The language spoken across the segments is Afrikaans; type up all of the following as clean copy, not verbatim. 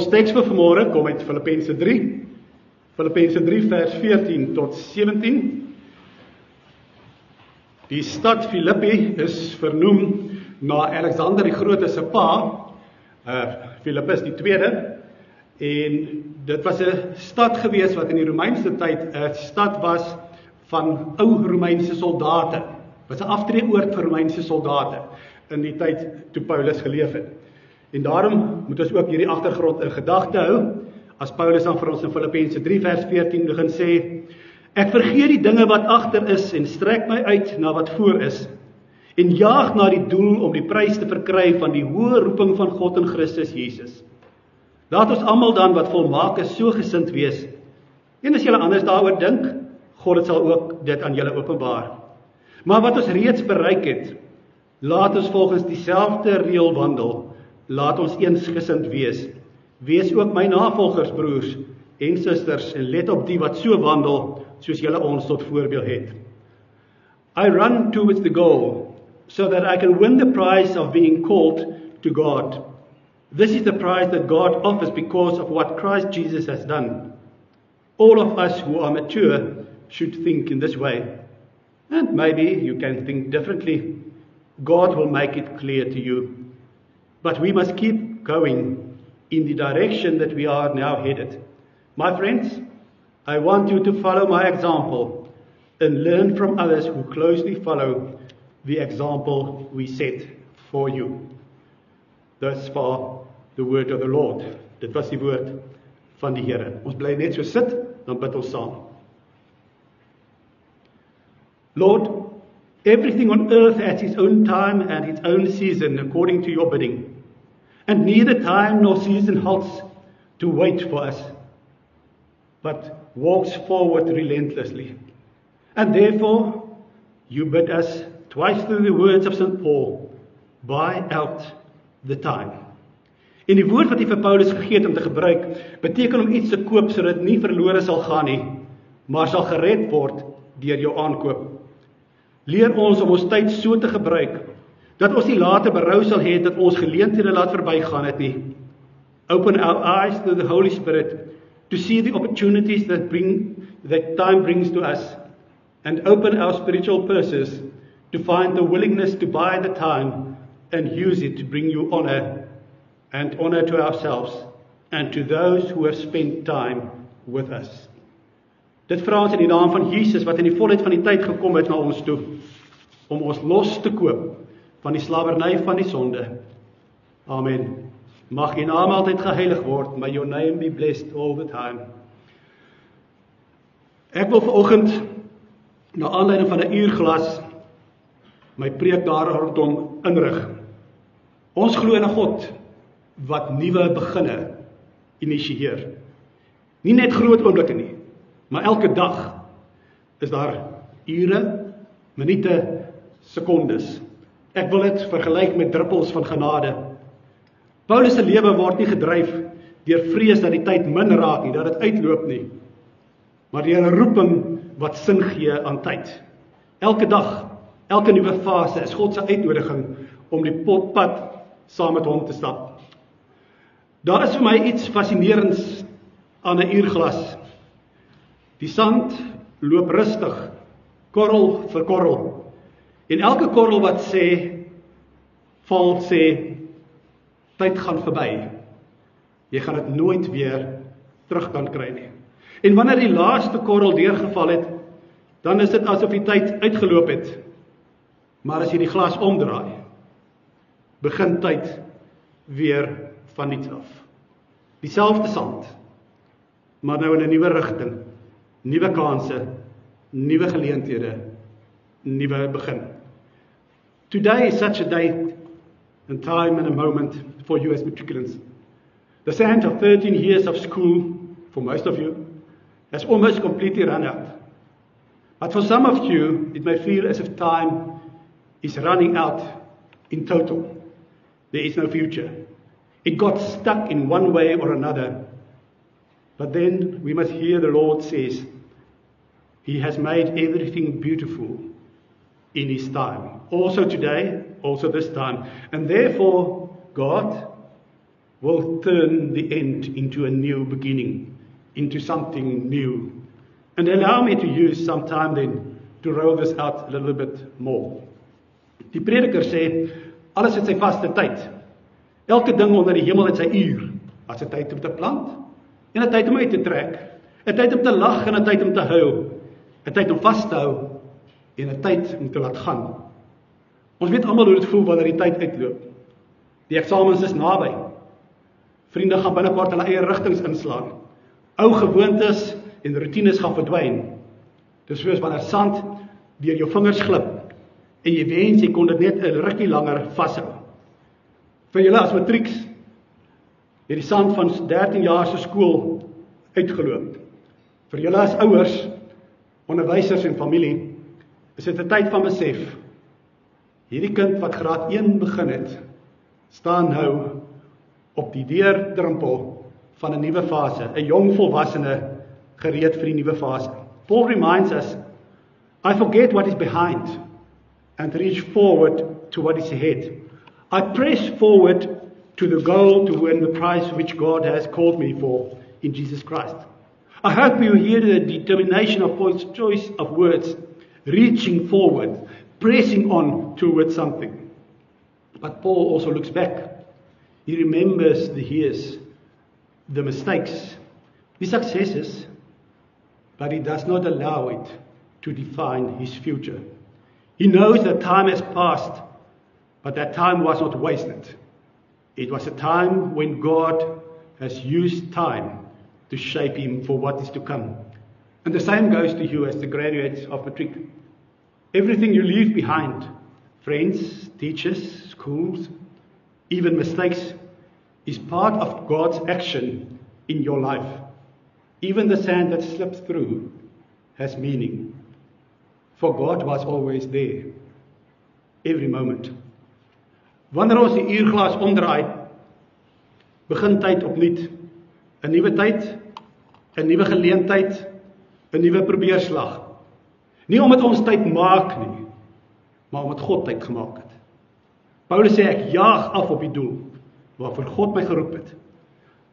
Ons teks vir vanmôre kom uit Filippense 3. Filippense 3 vers 14 tot 17. Die stad Filippi is vernoem na Alexander die Grote se pa, Philippus die tweede, en dit was 'n stad gewees wat in die Romeinse tyd 'n stad was van ou Romeinse soldate. Dit was 'n aftreeoord vir Romeinse soldate in die tyd toe Paulus geleef het. En daarom moet ons ook hierdie agtergrond in gedagte hou, as Paulus dan vir ons in Filippense 3 vers 14 begin sê, ek vergeet die dinge wat agter is en strek my uit na wat voor is, en jaag na die doel om die prys te verkry van die hoë roeping van God in Christus Jesus. Laat ons almal dan wat volmaak is so gesind wees, en as julle anders daaroor dink, God sal ook dit aan julle openbaar. Maar wat ons reeds bereik het, laat ons volgens dieselfde reël wandel, laat ons eensgesind wees. Wees ook my navolgers, broers en susters, en let op die wat so wandel, soos julle ons tot voorbeeld het. I run towards the goal, so that I can win the prize of being called to God. This is the prize that God offers because of what Christ Jesus has done. All of us who are mature should think in this way. And maybe you can think differently. God will make it clear to you. But we must keep going in the direction that we are now headed. My friends, I want you to follow my example and learn from others who closely follow the example we set for you. Thus far, the word of the Lord. Dit was die woord van die Here. Ons bly net so sit, dan bid ons saam. Lord, everything on earth has its own time and its own season according to your bidding. And neither time nor season halts to wait for us, but walks forward relentlessly. And therefore, you bid us twice through the words of St. Paul, buy out the time. En die woord wat hy vir Paulus gegee het om te gebruik, beteken om iets te koop sodat dit nie verlore sal gaan nie, maar sal gered word deur jou aankoop. Leer ons om ons tyd so te gebruik, dat ons nie later berou sal hê dat ons geleenthede laat verbygaan het nie. Open our eyes to the Holy Spirit to see the opportunities that time brings to us, and open our spiritual purses to find the willingness to buy the time and use it to bring you honor, and honor to ourselves and to those who have spent time with us. Dit vra ons in die naam van Jesus wat in die volheid van die tyd gekom het na ons toe, om ons los te koop van die slawerny van die sonde. Amen. Mag U naam altyd geheilig word. May your name be blessed all the time. Ek wil vanoggend, na aanleiding van 'n uurglas, my preek daar rondom inrig. Ons glo in 'n God wat nuwe beginne initieer. Nie net groot oomblikke nie, maar elke dag is daar ure, minute, sekondes. Ek wil dit vergelyk met druppels van genade. Paulus se lewe word nie gedryf deur vrees dat die tyd min raak nie, dat dit uitloop nie, maar deur 'n roeping wat sin gee aan tyd. Elke dag, elke nuwe fase is God se uitnodiging om die pad saam met hom te stap. Daar is vir my iets fascinerends aan 'n uurglas. Die sand loop rustig, korrel vir korrel. En elke korrel wat val sê, tyd gaan verby. Jy gaan dit nooit weer terug kan kry nie. En wanneer die laaste korrel deurgeval het, dan is dit asof die tyd uitgeloop het. Maar as jy die glas omdraai, begin tyd weer van niets af. Dieselfde sand, maar nou in 'n nuwe rigting, nuwe kanse, nuwe geleenthede, nuwe begin. Today is such a day and time and a moment for you as matriculants. The sand of 13 years of school, for most of you, has almost completely run out. But for some of you, it may feel as if time is running out in total. There is no future. It got stuck in one way or another. But then we must hear the Lord says, He has made everything beautiful in His time. Also today, also this time. And therefore, God, will turn the end into a new beginning, into something new. And allow me to use some time then to roll this out a little bit more. Die prediker sê, alles het sy vaste tyd. Elke ding onder die hemel het sy uur. As 'n tyd om te plant, en 'n tyd om uit te trek, 'n tyd om te lag en 'n tyd om te huil, 'n tyd om vas te hou en 'n tyd om te laat gaan. Ons weet almal hoe dit voel wanneer die tyd uitloop. Die eksamens is naby. Vriende gaan binnekort hulle eie rigtings inslaan. Ou gewoontes en roetines gaan verdwyn. Dis soos wanneer sand deur jou vingers glip en jy wens jy kon dit net 'n rukkie langer vashou. Vir julle as matrieks het die sand van 13 jaar se skool uitgeloop. Vir julle as ouers, onderwysers en familie, is dit 'n tyd van besef. Hierdie kind wat graad 1 begin het, staan nou op die deurdrempel van 'n nuwe fase, 'n jong volwassene gereed vir die nuwe fase. Paul reminds us, I forget what is behind and reach forward to what is ahead. I press forward to the goal to win the prize which God has called me for in Jesus Christ. I hope you hear the determination of Paul's choice of words, reaching forward, pressing on towards something. But Paul also looks back. He remembers the years, the mistakes, the successes, but he does not allow it to define his future. He knows that time has passed, but that time was not wasted. It was a time when God has used time to shape him for what is to come. And the same goes to you as the graduates of Matric. Everything you leave behind, friends, teachers, schools, even mistakes, is part of God's action in your life. Even the sand that slips through has meaning. For God was always there, every moment. Wanneer ons die uurglas omdraai, begin tyd opnuut. 'n Nuwe tyd, 'n nuwe geleentheid, 'n nuwe probeerslag. Nie omdat ons tyd maak nie, maar omdat God tyd gemaak het. Paulus sê, ek jaag af op die doel, waarvoor God my geroep het.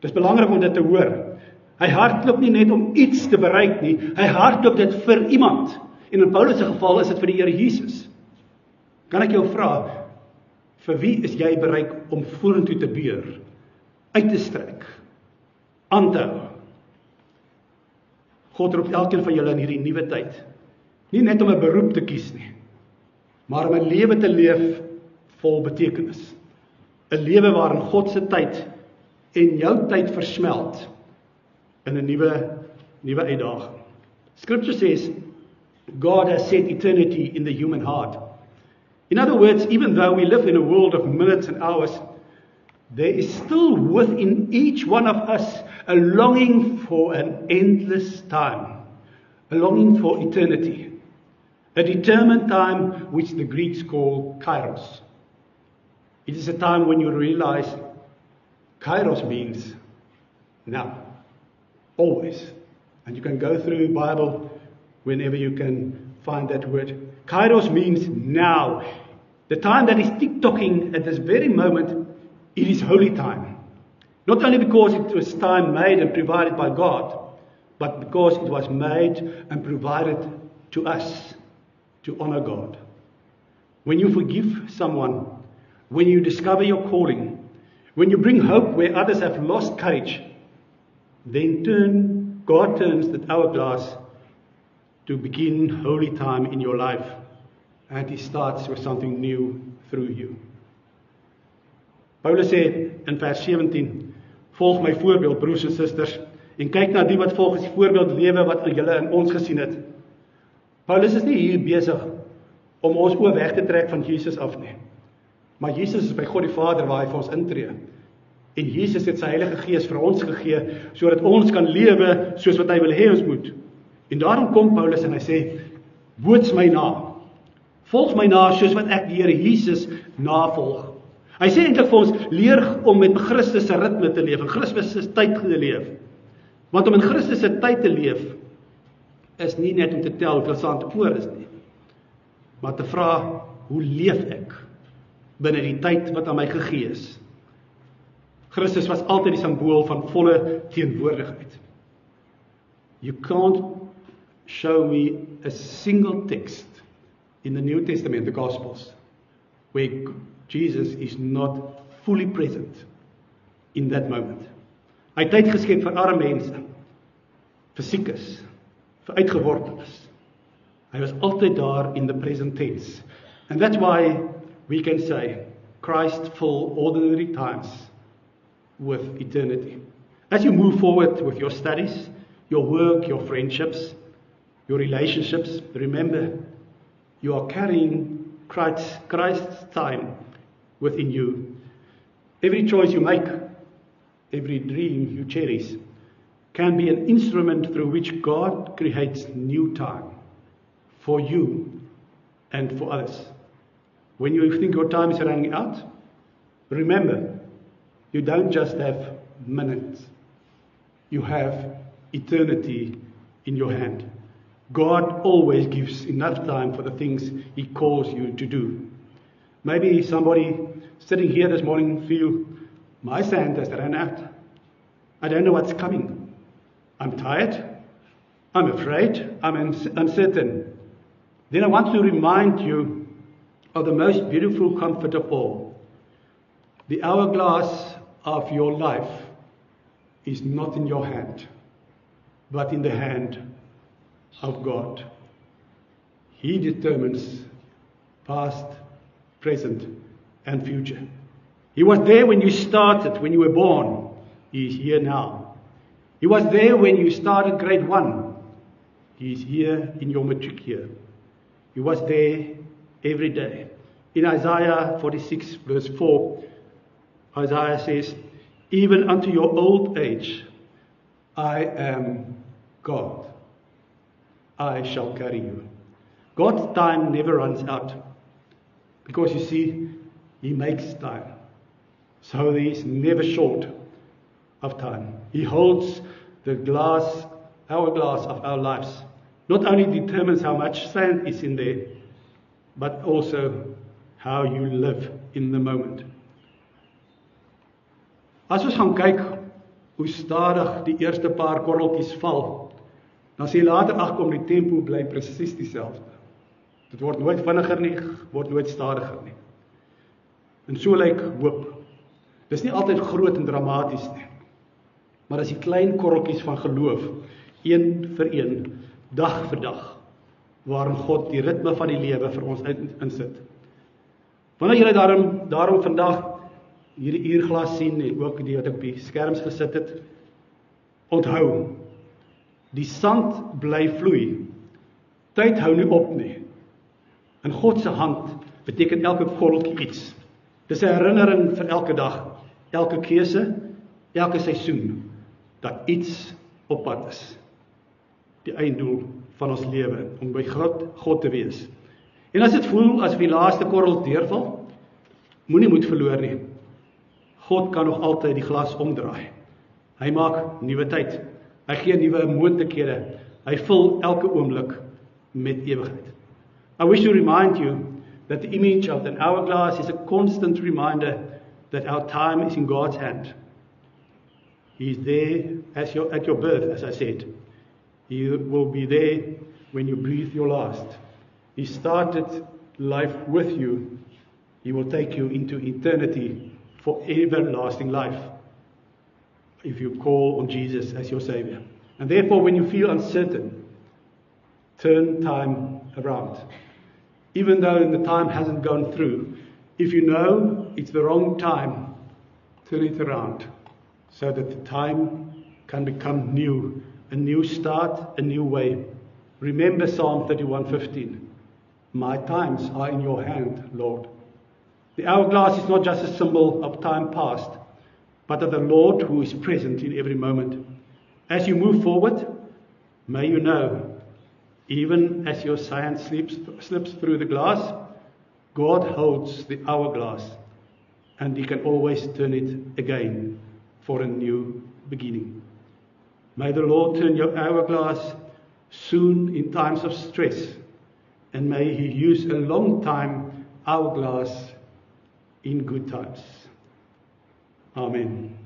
Dit is belangrik om dit te hoor. Hy hardloop nie net om iets te bereik nie, hy hardloop dit vir iemand. En in Paulus se geval is dit vir die Here Jesus. Kan ek jou vra, vir wie is jy bereid om vorentoe te beur, uit te strek, aan te hou? God roep elkeen van julle in hierdie nuwe tyd, nie net om 'n beroep te kies nie, maar om 'n lewe te leef vol betekenis. 'n Lewe waarin God se tyd en jou tyd versmelt in 'n nuwe uitdaging. Scripture says, God has set eternity in the human heart. In other words, even though we live in a world of minutes and hours, there is still within each one of us a longing for an endless time, a longing for eternity, a determined time which the Greeks call kairos. It is a time when you realize kairos means now, always. And you can go through the Bible whenever you can find that word. Kairos means now. The time that is tick-tocking at this very moment, it is holy time. Not only because it was time made and provided by God, but because it was made and provided to us to honor God. When you forgive someone, when you discover your calling, when you bring hope where others have lost courage, then God turns that hourglass to begin holy time in your life, and He starts with something new through you. Paulus sê in vers 17, volg my voorbeeld, broers en susters, en kyk na die wat volgens die voorbeeld lewe wat julle in ons gesien het. Paulus is nie hier besig om ons oë weg te trek van Jesus af nie. Maar Jesus is by God die Vader waar hy vir ons intree. En Jesus het sy Heilige Gees vir ons gegee, sodat ons kan lewe soos wat hy wil hê ons moet. En daarom kom Paulus en hy sê, boots my na. Volg my na soos wat ek die Here Jesus navolg. Hy sê eintlik vir ons, leer om met Christus se ritme te leef, in Christus se tyd te leef. Want om in Christus se tyd te leef, is nie net om te tel hoeveel sand oor is nie, maar te vra, hoe leef ek binne die tyd wat aan my gegee is? Christus was altyd die simbool van volle teenwoordigheid. You can't show me a single text in the New Testament, the Gospels, where Jesus is not fully present in that moment. Hy het tyd geskep vir arme mense, vir siekes, vir uitgeworpenes. Hy was altyd daar in the present tense. And that's why we can say, Christ filled ordinary times with eternity. As you move forward with your studies, your work, your friendships, your relationships, remember, you are carrying Christ's time within you. Every choice you make, every dream you cherish, can be an instrument through which God creates new time for you and for others. When you think your time is running out, remember, you don't just have minutes. You have eternity in your hand. God always gives enough time for the things He calls you to do. Maybe somebody sitting here this morning feel, my sand has run out. I don't know what's coming. I'm tired. I'm afraid. I'm uncertain. Then I want to remind you of the most beautiful comfort of all. The hourglass of your life is not in your hand, but in the hand of God. He determines past, present, and future. He was there when you started, when you were born. He is here now. He was there when you started grade 1. He is here in your matric year. He was there every day. In Isaiah 46 verse 4, Isaiah says, even unto your old age, I am God. I shall carry you. God's time never runs out. Because you see, He makes time. So He is never short of time. He holds the hourglass of our lives. Not only determines how much sand is in there, but also how you live in the moment. As ons gaan kyk hoe stadig die eerste paar korreltjies val, dan sê jy later agkom die tempo bly presies dieselfde. Dit word nooit vinniger nie, word nooit stadiger nie. En so lyk hoop. Dis nie altyd groot en dramaties nie, maar as die klein korreltjies van geloof, een vir een, dag vir dag, waarin God die ritme van die lewe vir ons insit. Wanneer jy daarom vandag hierdie uurglas sien en ook die wat ek op die skerms gesit het, onthou, die sand bly vloei. Tyd hou nie op nie. In God se hand beteken elke korreltjie iets. Dis 'n herinnering vir elke dag, elke keuse, elke seisoen, dat iets op pad is. Die einddoel van ons lewe, om by God te wees. En as dit voel as die laaste korrel deurval, moenie moed verloor nie. God kan nog altyd die glas omdraai. Hy maak nuwe tyd. Hy gee nuwe moontlikhede. Hy vul elke oomblik met ewigheid. I wish to remind you that the image of an hourglass is a constant reminder that our time is in God's hand. He is there at your birth, as I said. He will be there when you breathe your last. He started life with you. He will take you into eternity for everlasting life if you call on Jesus as your Savior. And therefore, when you feel uncertain, turn time around. Even though the time hasn't gone through, if you know it's the wrong time, turn it around so that the time can become new, a new start, a new way. Remember Psalm 31:15. My times are in your hand, Lord. The hourglass is not just a symbol of time past, but of the Lord who is present in every moment. As you move forward, may you know, even as your sand slips through the glass, God holds the hourglass, and He can always turn it again for a new beginning. May the Lord turn your hourglass soon in times of stress, and may He use a long time hourglass in good times. Amen.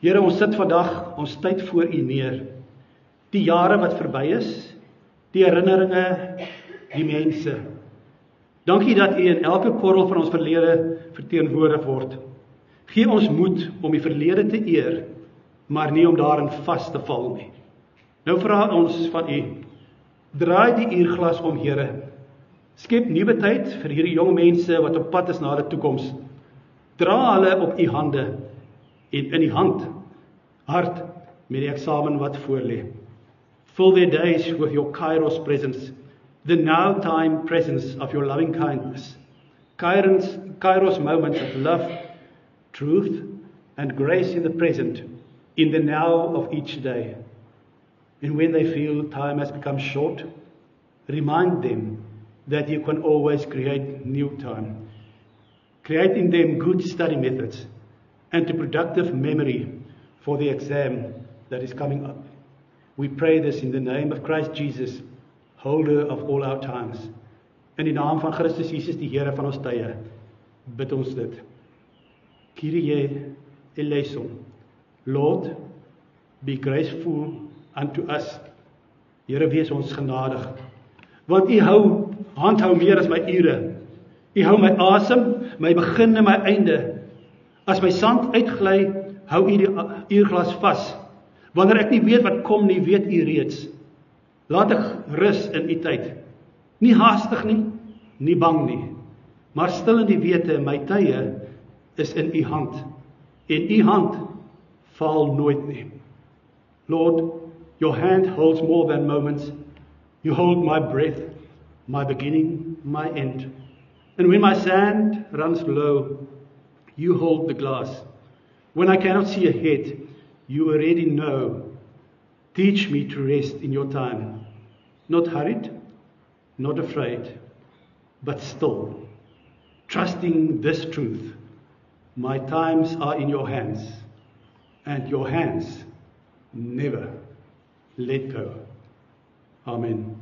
Here, ons sit vandag ons tyd voor U neer. Die jare wat verby is, die herinneringe, die mense. Dankie dat U in elke korrel van ons verlede verteenwoordig word. Gee ons moed om die verlede te eer, maar nie om daarin vas te val nie. Nou vra ons van U, draai die uurglas om, Here. Skep nuwe tyd vir hierdie jong mense wat op pad is na hulle toekoms. Dra hulle op U hande en in die hart met die eksamen wat voorlê. Fill their days with your Kairos presence, the now time presence of your loving kindness. Kairos moments of love, truth, and grace in the present, in the now of each day. And when they feel time has become short, remind them that you can always create new time. Create in them good study methods and a productive memory for the exam that is coming up. We pray this in the name of Christ Jesus, holder of all our times. In die naam van Christus Jesus, die Here van ons tye, bid ons dit. Kyrie eleison. Lord, be graceful unto us. Here, wees ons genadig. Want U handhou meer as my ure. U hou my asem, my begin en my einde. As my sand uitgly, hou U die uurglas vas. Wanneer ek nie weet wat kom nie, weet U reeds. Laat ek rus in U tyd. Nie haastig nie, nie bang nie, maar stil in die wete, my tye is in U hand. En U hand faal nooit nie. Lord, your hand holds more than moments. You hold my breath, my beginning, my end. And when my sand runs low, you hold the glass. When I cannot see ahead, you already know. Teach me to rest in your time. Not hurried, not afraid, but still. Trusting this truth. My times are in your hands, and your hands never let go. Amen.